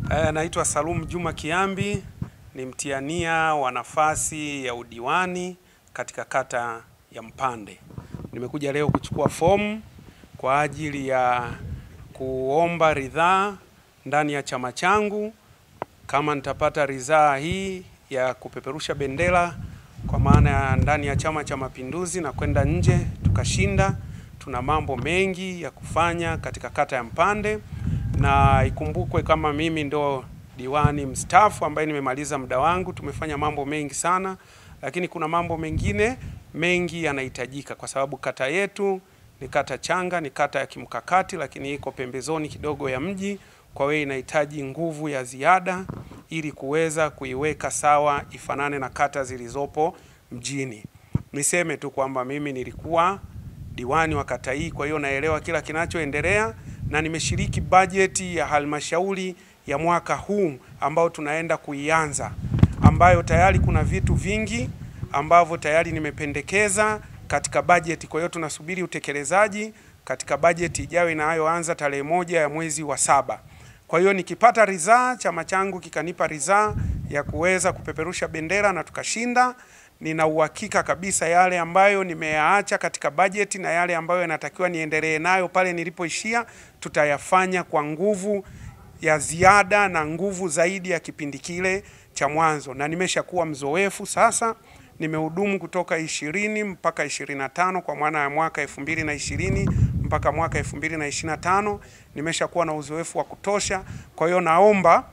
Naitwa Salum Juma Kiambi, ni mtiania wa nafasi ya udiwani katika kata ya Mpande. Nimekuja leo kuchukua fomu kwa ajili ya kuomba ridhaa ndani ya chama changu, kama nitapata ridhaa hii ya kupeperusha bendera kwa maana ya ndani ya Chama cha Mapinduzi na kwenda nje tukashinda. Tuna mambo mengi ya kufanya katika kata ya Mpande, na ikumbukwe kama mimi ndo diwani mstaafu ambaye nimemaliza muda wangu. Tumefanya mambo mengi sana, lakini kuna mambo mengine mengi yanahitajika kwa sababu kata yetu ni kata changa, ni kata ya kimkakati, lakini iko pembezoni kidogo ya mji. Kwa hiyo inahitaji nguvu ya ziada ili kuweza kuiweka sawa ifanane na kata zilizopo mjini. Niseme tu kwamba mimi nilikuwa diwani wa kata hii, kwa hiyo naelewa kila kinachoendelea, na nimeshiriki bajeti ya halmashauri ya mwaka huu ambao tunaenda kuianza, ambayo tayari kuna vitu vingi ambavyo tayari nimependekeza katika bajeti. Kwa hiyo tunasubiri utekelezaji katika bajeti ijayo inayoanza tarehe 1 ya mwezi wa 7. Kwa hiyo nikipata ridhaa, chama changu kikanipa ridhaa ya kuweza kupeperusha bendera na tukashinda, nina uhakika kabisa yale ambayo nimeyaacha katika bajeti na yale ambayo yanatakiwa niendelee nayo pale nilipoishia, tutayafanya kwa nguvu ya ziada na nguvu zaidi ya kipindi kile cha mwanzo. Na nimeshakuwa mzoefu sasa, nimehudumu kutoka 20 mpaka 25 kwa maana ya mwaka 2020 mpaka mwaka 2025. Nimeshakuwa na uzoefu wa kutosha. Kwa hiyo naomba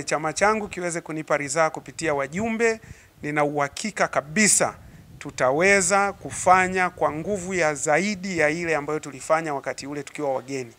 chama changu kiweze kunipa ridhaa kupitia wajumbe. Nina uhakika kabisa tutaweza kufanya kwa nguvu ya zaidi ya ile ambayo tulifanya wakati ule tukiwa wageni.